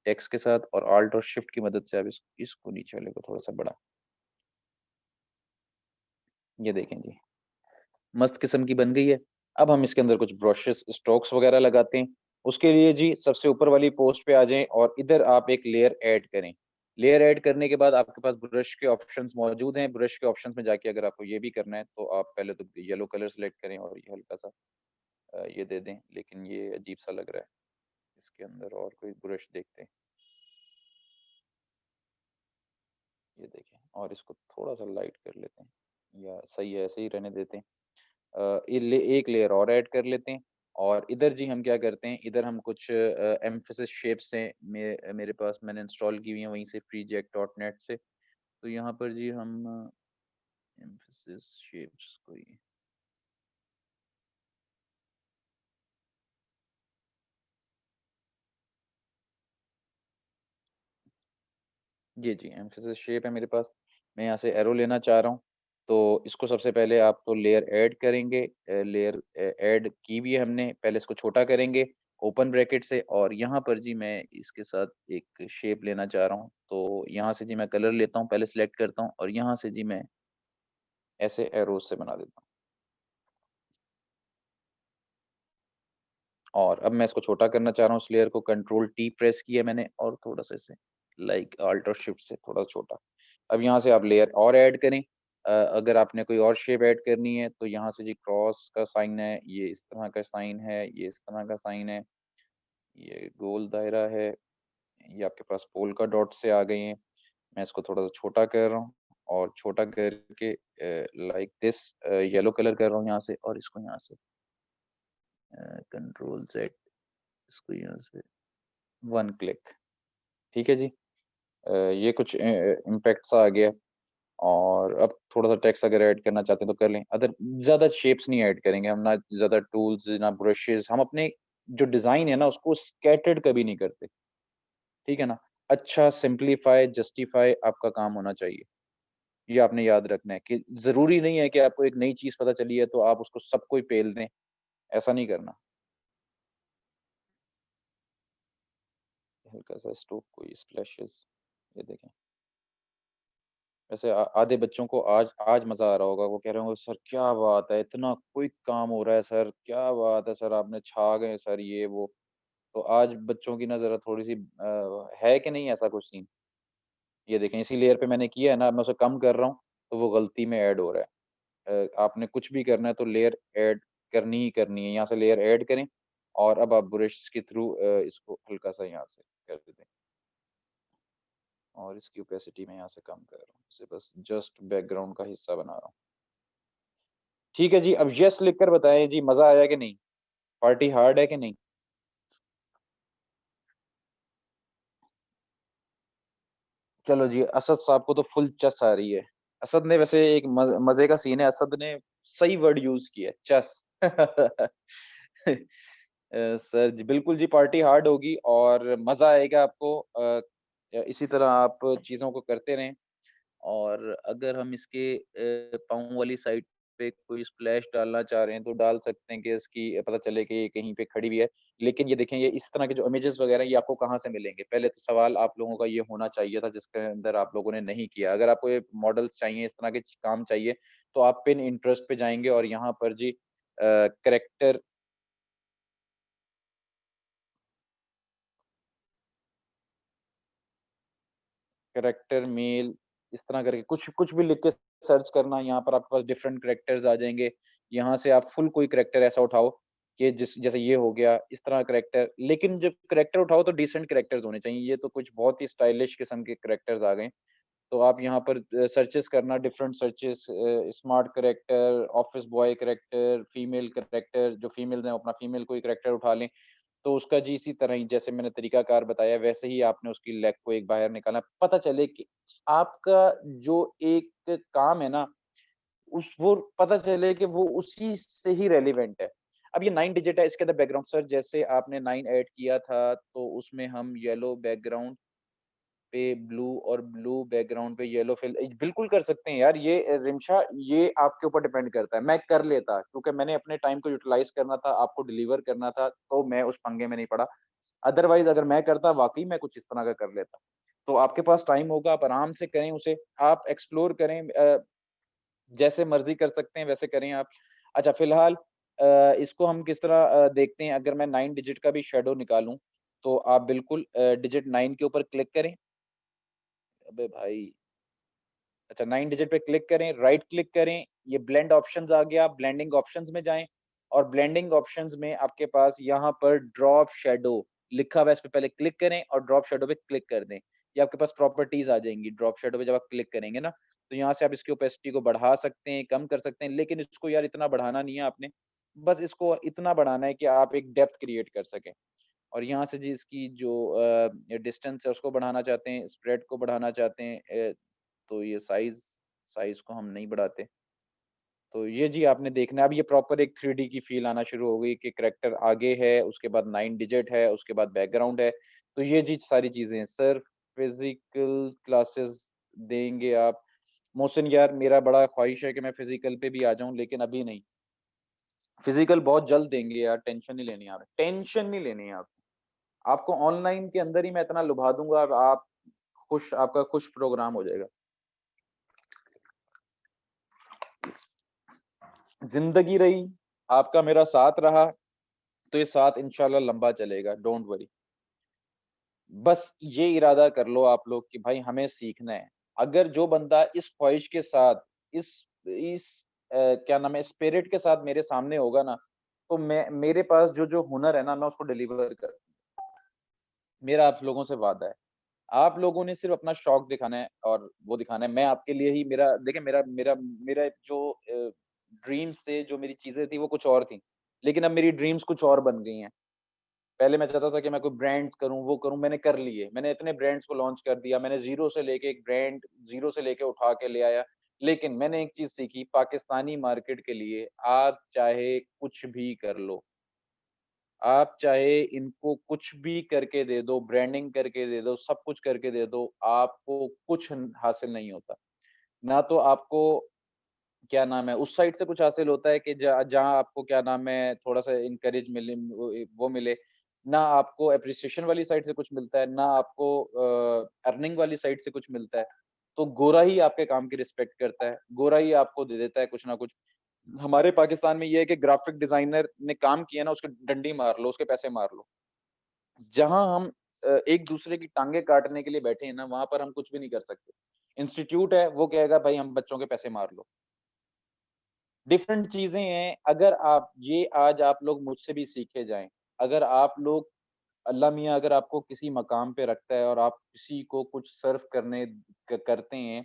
टेक्स्ट के साथ और ऑल्ट और शिफ्ट की मदद से अब इसको नीचे वाले को थोड़ा-सा बड़ा ये देखें जी, मस्त किस्म की बन गई है। अब हम इसके अंदर कुछ ब्रशेस, स्ट्रोक्स वग़ैरह लगाते हैं। उसके लिए जी सबसे ऊपर वाली पोस्ट पे आ जाएँ और इधर आप एक लेयर ऐड करें। लेयर ऐड करने के बाद आपके पास ब्रश के ऑप्शंस मौजूद हैं। ब्रश के ऑप्शंस में जाके अगर आपको ये भी करना है तो आप पहले तो येलो कलर सेलेक्ट करें और ये हल्का-सा ये दे दें, लेकिन ये अजीब-सा लग रहा है। इसके अंदर और कोई ब्रश देखते हैं। ये देखें और इसको थोड़ा-सा लाइट कर लेते हैं या सही है ऐसे ही रहने देते हैं। एक लेयर और ऐड कर लेते हैं और इधर जी हम क्या करते हैं, इधर हम कुछ एम्फैसिस शेप्स हैं मेरे पास मैंने इंस्टॉल की हुई हैं वहीं से freejack.net से। तो यहाँ पर जी हम एम्फैसिस शेप्स कोई ये जी एम्फैसिस शेप है मेरे पास। मैं यहाँ से एरो लेना चाह रहा हूँ। तो इसको सबसे पहले आप तो लेयर ऐड करेंगे, लेयर ऐड की भी है हमने, पहले इसको छोटा करेंगे ओपन ब्रैकेट से और यहाँ पर जी मैं इसके साथ एक शेप लेना चाह रहा हूँ। तो यहाँ से जी मैं कलर लेता हूँ, पहले सिलेक्ट करता हूँ और यहाँ से जी मैं ऐसे एरोज़ से बना देता हूँ। और अब मैं इसको छोटा करना चाह रहा हूँ, इस लेयर को कंट्रोल टी प्रेस किया मैंने और थोड़ा-सा इसे लाइक अल्ट और शिफ्ट से थोड़ा छोटा। अब यहाँ से आप लेयर और ऐड करें। अगर आपने कोई और शेप ऐड करनी है तो यहाँ से जी क्रॉस का साइन है, ये इस तरह का साइन है, ये इस तरह का साइन है, ये गोल दायरा है, ये आपके पास पोल्का डॉट से आ गए हैं। मैं इसको थोड़ा सा छोटा कर रहा हूँ और छोटा करके लाइक दिस येलो कलर कर रहा हूँ यहाँ से, और इसको यहाँ से कंट्रोल Z, इसको यहाँ से 1 क्लिक। ठीक है जी। ये कुछ इम्पैक्ट सा आ गया। और अब थोड़ा-सा टेक्स्ट अगर ऐड करना चाहते हैं तो कर लें। अदर ज़्यादा शेप्स नहीं ऐड करेंगे हम, ना ज़्यादा टूल्स, ना ब्रशेज़। हम अपने जो डिज़ाइन है ना उसको स्कैटर्ड कभी नहीं करते, ठीक है ना? अच्छा सिम्प्लीफाई, जस्टिफाई आपका काम होना चाहिए। ये आपने याद रखना है कि ज़रूरी नहीं है कि आपको एक नई चीज़ पता चली है तो आप उसको सबको ही पेल दें, ऐसा नहीं करना। हल्का-सा स्ट्रोक कोई स्प्लैशेज़, ये देखें। वैसे आधे बच्चों को आज आज मज़ा आ रहा होगा, वो कह रहे होंगे सर क्या बात है, इतना क्विक काम हो रहा है सर, क्या बात है सर, आपने छा गए सर ये वो। तो आज बच्चों की ना ज़रा थोड़ी-सी है कि नहीं ऐसा कुछ सीन? ये देखें इसी लेयर पे मैंने किया है ना, अब मैं उसे कम कर रहा हूँ, तो वो गलती में ऐड हो रहा है। आपने कुछ भी करना है तो लेयर ऐड करनी ही करनी है, यहाँ से लेयर ऐड करें और अब आप ब्रश के थ्रू इसको हल्का-सा यहाँ से कर दें। और इसकी ओपेसिटी मैं यहाँ से कम कर रहा हूँ, इसे बस जस्ट बैकग्राउंड का हिस्सा बना रहा हूँ। ठीक है जी, अब यस लिखकर बताएँ जी मज़ा आया कि नहीं? पार्टी हार्ड है कि नहीं? चलो जी, असद साहब को तो फुल चस आ रही है। असद ने वैसे एक मज़े का सीन है, असद ने सही वर्ड यूज़ किया है, चस। सर जी, बिल्कुल जी पार्टी हार्ड होगी और मज़ा आएगा आपको। इसी तरह आप चीज़ों को करते रहें। और अगर हम इसके पाँव वाली साइड पे कोई स्प्लैश डालना चाह रहे हैं, तो डाल सकते हैं कि इसकी पता चले कि ये कहीं पे खड़ी हुई है। लेकिन ये देखें, ये इस तरह के जो इमेजेस वगैरह ये आपको कहाँ से मिलेंगे? पहले तो सवाल आप लोगों का ये होना चाहिए था जिसके अंदर आप लोगों ने नहीं किया। अगर आपको ये मॉडल्स चाहिए, इस तरह के काम चाहिए, तो आप पिन इंटरेस्ट पे जाएँगे और यहाँ पर जी कैरेक्टर कैरेक्टर मेल इस तरह करके कुछ कुछ भी लिख के सर्च करना, यहाँ पर आपके पास डिफरेंट कैरेक्टर्स आ जाएँगे। यहाँ से आप फुल कोई कैरेक्टर ऐसा उठाओ कि जिस जैसे ये हो गया, इस तरह कैरेक्टर। लेकिन जब कैरेक्टर उठाओ तो डिसेंट कैरेक्टर्स होने चाहिए। ये तो कुछ बहुत ही स्टाइलिश किस्म के कैरेक्टर्स आ गए। तो आप यहाँ पर सर्चेज़ करना, different searches, smart character, office boy character, female character, जो फीमेल्स हैं, वो अपना फीमेल कोई कैरेक्टर उठा लें। तो उसका जी इसी तरह ही जैसे मैंने तरीकाकार बताया वैसे ही आपने उसकी लेग को एक बाहर निकालना। पता चले कि आपका जो एक काम है ना, उस वो पता चले कि वो उसी से ही रेलेवेंट है। अब ये 9 डिजिट है, इसके अंदर बैकग्राउंड सर जैसे आपने 9 ऐड किया था, तो उसमें हम येलो बैकग्राउंड पे ब्लू और ब्लू बैकग्राउंड पे येलो फिल बिल्कुल कर सकते हैं यार। ये रिमशा, ये आपके ऊपर डिपेंड करता है। मैं कर लेता क्योंकि मैंने अपने टाइम को यूटिलाइज़ करना था, आपको डिलीवर करना था, तो मैं उस पंगे में नहीं पड़ा। अदरवाइज़ अगर मैं करता वाक़ई मैं कुछ इस तरह का कर लेता। तो आपके पास टाइम होगा, आप आराम से करें उसे, आप एक्सप्लोर करें, जैसे मर्ज़ी कर सकते हैं वैसे करें आप। अच्छा फ़िलहाल इसको हम किस तरह देखते हैं, अगर मैं 9 डिजिट का भी शैडो निकालूँ, तो आप बिल्कुल डिजिट 9 के ऊपर क्लिक करें। अबे भाई! अच्छा 9 डिजिट पे क्लिक करें, राइट क्लिक करें, ये ब्लेंड ऑप्शंस आ गया, ब्लेंडिंग ऑप्शंस में जाएँ और ब्लेंडिंग ऑप्शंस में आपके पास यहाँ पर ड्रॉप शैडो लिखा हुआ है, इस पे पहले क्लिक करें और ड्रॉप शैडो पे क्लिक कर दें। ये आपके पास प्रॉपर्टीज़ आ जाएँगी, ड्रॉप शैडो पे जब आप क्लिक करेंगे ना, तो यहाँ से आप इसकी ओपेसिटी को बढ़ा सकते हैं, कम कर सकते हैं, लेकिन इसको यार इतना बढ़ाना नहीं है आपने। बस इसको इतना बढ़ाना है कि आप एक डेप्थ क्रिएट कर सकें। और यहाँ से जी इसकी जो डिस्टेंस है उसको बढ़ाना चाहते हैं, स्प्रेड को बढ़ाना चाहते हैं, तो ये साइज़ साइज़ को हम नहीं बढ़ाते। तो ये जी आपने देखना है, अब ये प्रॉपर एक 3D की फ़ील आना शुरू हो गई कि करैक्टर आगे है, उसके बाद 9 डिजिट है, उसके बाद बैकग्राउंड है। तो ये जी सारी चीज़ें हैं। सर फिज़िकल क्लासेस देंगे आप? मोहसिन यार मेरा बड़ा ख़्वाहिश है कि मैं फिज़िकल पे भी आ जाऊँ, लेकिन अभी नहीं। फिज़िकल बहुत जल्द देंगे यार, टेंशन नहीं लेनी है आपने, टेंशन नहीं लेनी है आप। आपको ऑनलाइन के अंदर ही मैं इतना लुभा दूँगा, और आप खुश, आपका खुश प्रोग्राम हो जाएगा। ज़िंदगी रही, आपका मेरा साथ रहा, तो ये साथ इंशाल्लाह लंबा चलेगा, डोंट वरी। बस ये इरादा कर लो आप लोग कि भाई हमें सीखना है। अगर जो बंदा इस ख़्वाहिश के साथ, इस क्या नाम है, स्पिरिट के साथ मेरे सामने होगा ना, तो मैं, मेरे पास जो-जो हुनर है ना, मैं उसको डिलीवर कर, मेरा आप लोगों से वादा है। आप लोगों ने सिर्फ़ अपना शौक दिखाना है और वो दिखाना है। मैं आपके लिए ही मेरा देखिए मेरा मेरा मेरा जो ड्रीम्स थे, जो मेरी चीज़ें थी वो कुछ और थी। लेकिन अब मेरी ड्रीम्स कुछ और बन गई हैं। पहले मैं चाहता था कि मैं कोई ब्रांड्स करूँ, वो करूँ, मैंने कर लिए। मैंने इतने ब्रांड्स को लॉन्च कर दिया, मैंने ज़ीरो से लेके एक ब्रांड ज़ीरो से लेके उठा के ले आया। लेकिन मैंने एक चीज़ सीखी, पाकिस्तानी मार्केट के लिए आप चाहे कुछ भी कर लो, आप चाहे इनको कुछ भी करके दे दो, ब्रांडिंग करके दे दो, सब कुछ करके दे दो, आपको कुछ न हासिल नहीं होता। ना तो आपको क्या नाम है, उस साइड से कुछ हासिल होता है कि जहाँ आपको क्या नाम है, थोड़ा-सा एनकरेज मिले वो मिले, ना आपको एप्रिसिएशन वाली साइड से कुछ मिलता है, ना आपको अर्निंग वाली साइड से कुछ मिलता है। तो गोरा ही आपके काम की रिस्पेक्ट करता है, गोरा ही आपको दे देता है कुछ ना कुछ। हमारे पाकिस्तान में ये है कि ग्राफिक डिज़ाइनर ने काम किया ना, उसकी डंडी मार लो, उसके पैसे मार लो। जहाँ हम एक-दूसरे की टाँगें काटने के लिए बैठे हैं ना, वहाँ पर हम कुछ भी नहीं कर सकते। इंस्टीट्यूट है, वो कहेगा भाई हम बच्चों के पैसे मार लो। डिफरेंट चीज़ें हैं, अगर आज आप लोग मुझसे भी सीखे जाएँ, अगर आप लोग अल्लाह मियाँ अगर आपको किसी मकाम पे रखता है और आप किसी को कुछ सर्व करने करते हैं,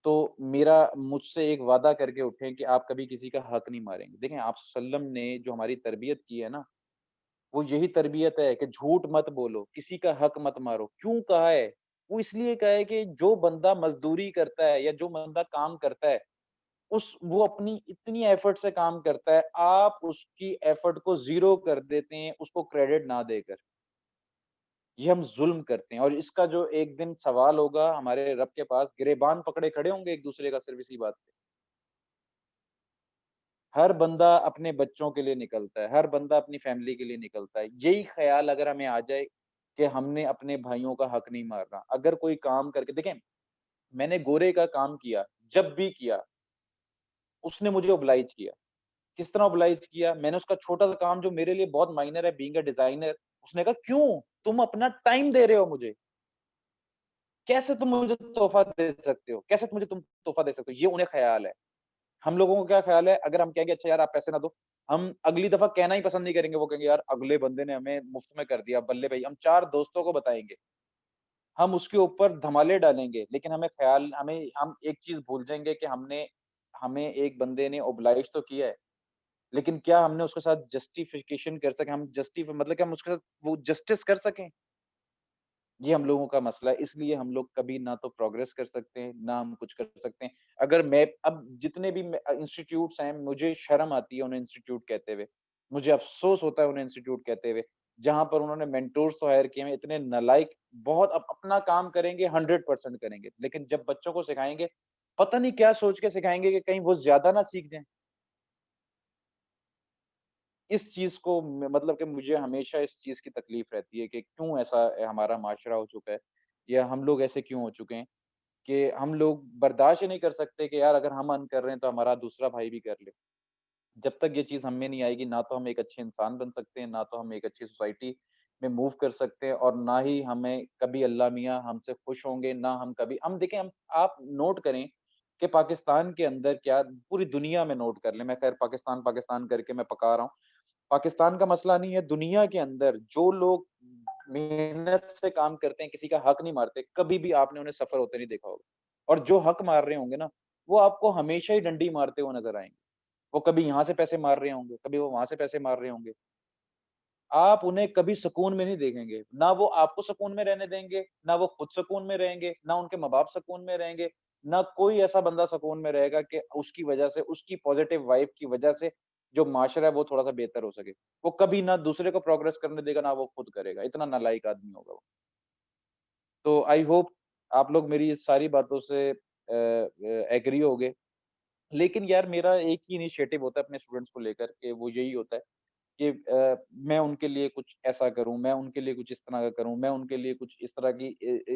तो मेरा मुझसे एक वादा करके उठें कि आप कभी किसी का हक नहीं मारेंगे। देखें, आप सल्लम ने जो हमारी तरबियत की है ना, वो यही तरबियत है कि झूठ मत बोलो, किसी का हक मत मारो। क्यों कहा है? वो इसलिए कहा है कि जो बंदा मज़दूरी करता है या जो बंदा काम करता है, उस वो अपनी इतनी एफर्ट से काम करता है, आप उसकी एफर्ट को ज़ीरो कर देते हैं, उसको क्रेडिट ना देकर। ये हम ज़ुल्म करते हैं और इसका जो एक दिन सवाल होगा हमारे रब के पास, गिरेबान पकड़े खड़े होंगे एक-दूसरे का सिर्फ़ इसी बात पे। हर बंदा अपने बच्चों के लिए निकलता है, हर बंदा अपनी फैमिली के लिए निकलता है। यही ख़्याल अगर हमें आ जाए कि हमने अपने भाइयों का हक नहीं मारना। अगर कोई काम करके देखें, मैंने गोरे का काम किया, जब भी किया, उसने मुझे ओब्लाइज किया। किस तरह ओब्लाइज किया? मैंने उसका छोटा-सा काम जो मेरे लिए बहुत माइनर है बीइंग अ डिज़ाइनर, उसने कहा, "क्यों? तुम अपना टाइम दे रहे हो मुझे। कैसे तुम मुझे तोहफ़ा दे सकते हो? कैसे तुम तोहफ़ा दे सकते हो?" ये उन्हें ख़्याल है। हम लोगों को क्या ख़्याल है, अगर हम कहेंगे, "अच्छा यार आप पैसे ना दो," हम अगली दफ़ा कहना ही पसंद नहीं करेंगे। वो कहेंगे, "यार अगले बंदे ने हमें मुफ़्त में कर दिया, बल्ले भई।" हम 4 दोस्तों को बताएँगे। हम उसके ऊपर धमाले डालेंगे, लेकिन हम एक चीज़ भूल जाएँगे कि हमें एक बंदे ने ओब्लाइज तो किया है। लेकिन क्या हमने उसके साथ जस्टिफिकेशन कर सकें, हम जस्टिफ मतलब कि हम उसके साथ वो जस्टिस कर सकें? ये हम लोगों का मसला है, इसलिए हम लोग कभी ना तो प्रोग्रेस कर सकते हैं, ना हम कुछ कर सकते हैं। अगर मैं अब जितने भी इंस्टीट्यूट्स हैं, मुझे शर्म आती है उन्हें इंस्टीट्यूट कहते हुए। मुझे अफ़सोस होता है उन्हें इंस्टीट्यूट कहते हुए, जहाँ पर उन्होंने मेंटोर्स तो हायर किए हैं, इतने नालायक बहुत अपना काम करेंगे, 100% करेंगे, लेकिन जब बच्चों को सिखाएँगे, पता नहीं क्या सोच के सिखाएँगे कि कहीं वो ज़्यादा ना सीख जाएँ। इस चीज़ को म मतलब कि मुझे हमेशा इस चीज़ की तकलीफ़ रहती है कि क्यों ऐसा हमारा माशरा हो चुका है या हम लोग ऐसे क्यों हो चुके हैं कि हम लोग बर्दाश्त ही नहीं कर सकते कि यार अगर हम अर्न कर रहे हैं तो हमारा दूसरा भाई भी कर ले। जब तक ये चीज़ हम में नहीं आएगी ना तो हम एक अच्छे इंसान बन सकते हैं, ना तो हम एक अच्छी सोसाइटी में मूव कर सकते हैं और ना ही हमें कभी अल्लाह मियाँ हमसे खुश होंगे, ना हम कभी हम देखें हम आप नोट करें कि पाकिस्तान के अंदर क्या पूरी दुनिया में नोट कर लें, मैं खैर पाकिस्तान, पाकिस्तान करके मैं पका रहा हूँ। पाकिस्तान का मसला नहीं है, दुनिया के अंदर जो लोग मेहनत से काम करते हैं, किसी का हक नहीं मारते, कभी भी आपने उन्हें सफ़र होते नहीं देखा होगा। और जो हक मार रहे होंगे ना, वो आपको हमेशा ही डंडी मारते हुए नज़र आएँगे। वो कभी यहाँ से पैसे मार रहे होंगे, कभी वो वहाँ से पैसे मार रहे होंगे। आप उन्हें कभी सुकून में नहीं देखेंगे। ना वो आपको सुकून में रहने देंगे, ना वो खुद सुकून में रहेंगे, ना उनके माँ-बाप सुकून में रहेंगे, ना कोई ऐसा बंदा सुकून में रहेगा कि उसकी वजह से, उसकी पॉज़िटिव वाइब की वजह से जो माशरा है वो थोड़ा-सा बेहतर हो सके। वो कभी ना दूसरे को प्रोग्रेस करने देगा, ना वो खुद करेगा। इतना नालायक आदमी होगा वो। तो आई होप आप लोग मेरी इस सारी बातों से एग्री होगे। लेकिन यार मेरा एक ही इनिशिएटिव होता है अपने स्टूडेंट्स को लेकर के वो यही होता है कि मैं उनके लिए कुछ ऐसा करूँ, मैं उनके लिए कुछ इस तरह का करूँ, मैं उनके लिए कुछ इस तरह की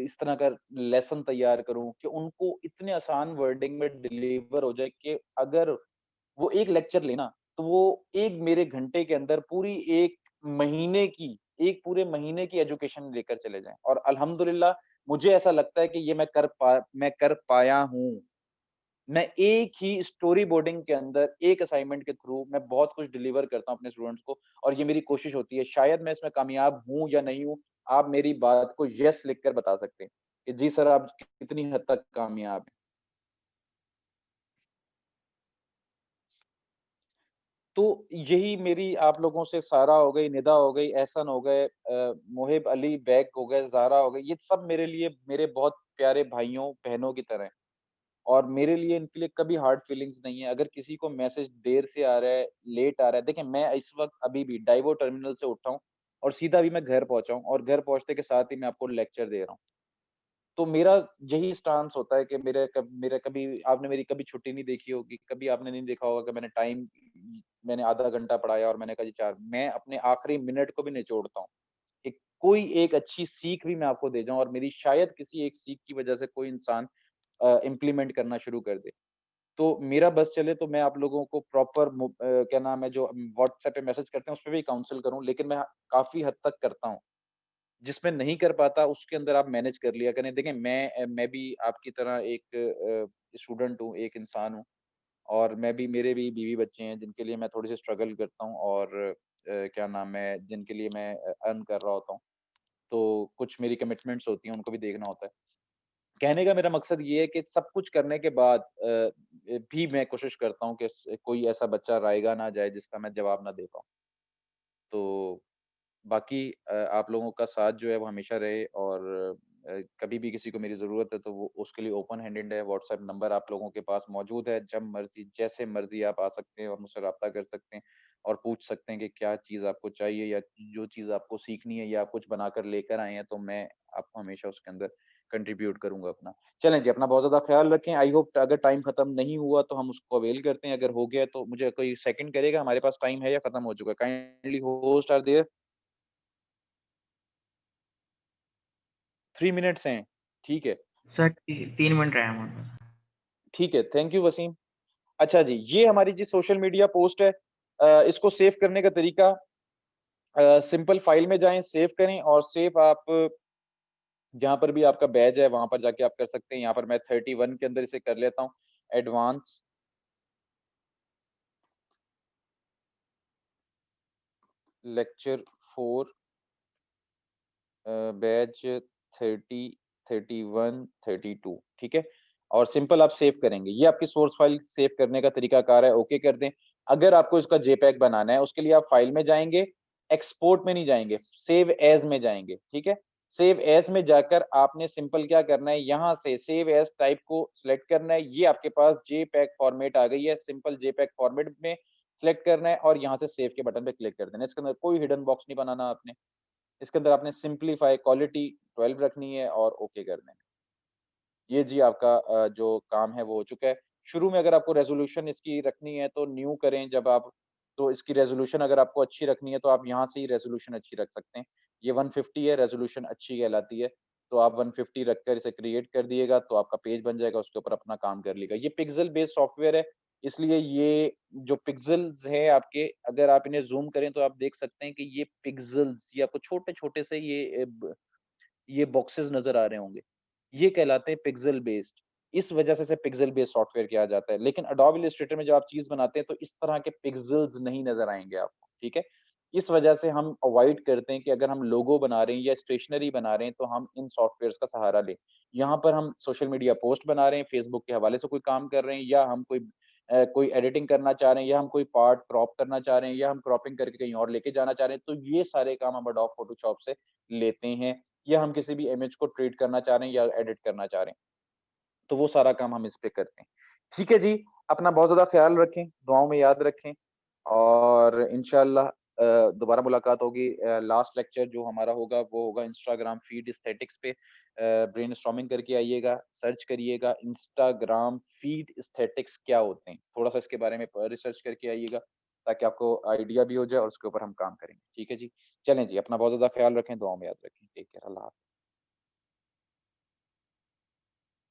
इस तरह का लेसन तैयार करूँ कि उनको इतने आसान वर्डिंग में डिलीवर हो जाए कि अगर वो एक लेक्चर ले ना, तो वो एक मेरे घंटे के अंदर पूरी 1 महीने की, एक पूरे महीने की एजुकेशन लेकर चले जाएँ और अल्हम्दुलिल्लाह मुझे ऐसा लगता है कि ये मैं कर पाया हूँ। मैं एक ही स्टोरी बोर्डिंग के अंदर, एक असाइनमेंट के थ्रू मैं बहुत कुछ डिलीवर करता हूँ अपने स्टूडेंट्स को और ये मेरी कोशिश होती है। शायद मैं इसमें कामयाब हूँ या नहीं हूँ, आप मेरी बात को येस लिखकर बता सकते हैं, कि जी सर आप कितनी हद तक कामयाब हैं। तो यही मेरी आप लोगों से सारा हो गई, निदा हो गई, एहसन हो गए, मोहिब अली बैग हो गए, ज़ारा हो गई, ये सब मेरे लिए मेरे बहुत प्यारे भाइयों, बहनों की तरह हैं। और मेरे लिए इनके लिए कभी हार्ड फीलिंग्स नहीं है। अगर किसी को मैसेज देर से आ रहा है, लेट आ रहा है, देखिए मैं इस वक़्त अभी भी डाइवो टर्मिनल से उठा हूँ और सीधा अभी मैं घर पहुँचा हूँ और घर पहुँचने के साथ ही मैं आपको लेक्चर दे रहा हूँ। तो मेरा यही स्टांस होता है कि मेरा कभी आपने मेरी कभी छुट्टी नहीं देखी होगी, कभी आपने नहीं देखा होगा कि मैंने आधा घंटा पढ़ाया और मैंने कहा जी 4 मैं अपने आखिरी मिनट को भी निचोड़ता हूँ, कि कोई एक अच्छी सीख भी मैं आपको दे जाऊँ और मेरी शायद किसी एक सीख की वजह से कोई इंसान इम्प्लीमेंट करना शुरू कर दे। तो मेरा बस चले तो मैं आप लोगों को क्या नाम है जो व्हाट्सएप पे मैसेज करते हैं, उसपे भी काउंसल करूँ, लेकिन मैं काफ़ी हद तक करता हूँ। जिसमें नहीं कर पाता उसके अंदर आप मैनेज कर लिया करें। देखिए मैं भी आपकी तरह एक स्टूडेंट हूँ, एक इंसान हूँ और मैं भी मेरे भी बीवी-बच्चे हैं जिनके लिए मैं थोड़ी-सी स्ट्रगल करता हूँ और क्या नाम है जिनके लिए मैं अर्न कर रहा होता हूँ। तो कुछ मेरी कमिटमेंट्स होती हैं, उनको भी देखना होता है। कहने का मेरा मकसद ये है कि सब कुछ करने के बाद भी मैं कोशिश करता हूँ कि कोई ऐसा बच्चा रायगा ना जाए जिसका मैं जवाब ना दे पाऊँ। तो बाकी आप लोगों का साथ जो है वो हमेशा रहे और कभी भी किसी को मेरी ज़रूरत है तो वो उसके लिए ओपन हैंडेड है, व्हाट्सएप नंबर आप लोगों के पास मौजूद है, जब मर्ज़ी, जैसे मर्ज़ी आप आ सकते हैं और मुझसे राब्ता कर सकते हैं और पूछ सकते हैं कि क्या चीज़ आपको चाहिए या जो चीज़ आपको सीखनी है या आप कुछ बनाकर लेकर आए हैं, तो मैं आपको हमेशा उसके अंदर कंट्रीब्यूट करूँगा अपना। चलें जी, अपना बहुत ज़्यादा ख़्याल रखें, आई होप अगर टाइम खत्म नहीं हुआ तो हम उसको अवेल करते हैं, अगर हो गया तो मुझे कोई सेकंड करेगा हमारे पास टाइम है या खत्म हो चुका है? Kindly host are there? 3 minutes हैं, ठीक है, सर 3 मिनट रहे हमारे पास। ठीक है, थैंक यू वसीम। अच्छा जी, ये हमारी जी सोशल मीडिया पोस्ट है। इसको सेव करने का तरीका सिंपल फाइल में जाएँ, सेव करें और सेव आप जहाँ पर भी आपका बैच है, वहाँ पर जाके आप कर सकते हैं। यहाँ पर मैं 31 के अंदर इसे कर लेता हूँ, एडवांस लेक्चर 4 बैच 30, 31, 32 ठीक है? और सिंपल आप सेव करेंगे। ये आपकी सोर्स फाइल सेव करने का तरीकाकार है, ओके कर दें। अगर आपको इसका जेपीईजी बनाना है, उसके लिए आप फाइल में जाएँगे, एक्सपोर्ट में नहीं जाएँगे, सेव एज़ में जाएँगे, ठीक है? सेव एज़ में जाकर आपने सिंपल क्या करना है, यहाँ से सेव एज़ टाइप को सिलेक्ट करना है। ये आपके पास जेपीईजी फॉर्मेट आ गई है, सिंपल जेपीईजी फॉर्मेट में सिलेक्ट करना है और यहाँ से सेव के बटन पे क्लिक कर देना है। इसके अंदर कोई हिडन बॉक्स नहीं बनाना आपने। इसके अंदर आपने सिम्प्लीफाई क्वालिटी 12 रखनी है और ओके कर देना है। ये जी आपका जो काम है वो हो चुका है। शुरू में अगर आपको रेज़ोल्यूशन इसकी रखनी है तो न्यू करें जब आप तो इसकी रेज़ोल्यूशन अगर आपको अच्छी रखनी है तो आप यहाँ से ही रेज़ोल्यूशन अच्छी रख सकते हैं। ये 150 है रेज़ोल्यूशन अच्छी कहलाती है। तो आप 150 रखकर इसे क्रिएट कर दिएगा तो आपका पेज बन जाएगा, उसके ऊपर अपना काम कर लेगा। ये पिक्सेल बेस्ड सॉफ्टवेयर है, इसलिए ये जो पिक्सेल्स हैं आपके अगर आप इन्हें ज़ूम करें तो आप देख सकते हैं कि ये पिक्सेल्स ये आपको छोटे-छोटे से ये बॉक्सेस नज़र आ रहे होंगे। ये कहलाते हैं पिक्सेल बेस्ड। इस वजह से इसे पिक्सेल बेस्ड सॉफ्टवेयर कहा जाता है। लेकिन एडोब इलस्ट्रेटर में जब आप चीज़ बनाते हैं तो इस तरह के पिक्सेल्स नहीं नज़र आएँगे आपको, ठीक है? इस वजह से हम अवॉइड करते हैं कि अगर हम लोगो बना रहे हैं या स्टेशनरी बना रहे हैं तो हम इन सॉफ्टवेयर्स का सहारा लें। यहाँ पर हम सोशल मीडिया पोस्ट बना रहे हैं, फेसबुक के हवाले से कोई काम कर रहे हैं या हम कोई एडिटिंग करना चाह रहे हैं या हम कोई पार्ट क्रॉप करना चाह रहे हैं या हम क्रॉपिंग करके कहीं और लेके जाना चाह रहे हैं, तो ये सारे काम हम एडोब फोटोशॉप से लेते हैं या हम किसी भी इमेज को ट्रीट करना चाह रहे हैं या एडिट करना चाह रहे हैं, तो वो सारा काम हम इस पे करते हैं। ठीक है जी, अपना बहुत ज़्यादा ख़्याल रखें, दुआओं में याद रखें और इंशाअल्लाह दोबारा मुलाकात होगी। लास्ट लेक्चर जो हमारा होगा वो होगा इंस्टाग्राम फीड एस्थेटिक्स पे। ब्रेनस्टॉर्मिंग करके आइएगा, सर्च करिएगा इंस्टाग्राम फीड एस्थेटिक्स क्या होते हैं? थोड़ा-सा इसके बारे में रिसर्च करके आइएगा, ताकि आपको आइडिया भी हो जाए और उसके ऊपर हम काम करेंगे। ठीक है जी? चलें जी, अपना बहुत ज़्यादा ख़्याल रखें, दुआओं में याद रखें। टेक केयर, अल्लाह हाफ़िज़।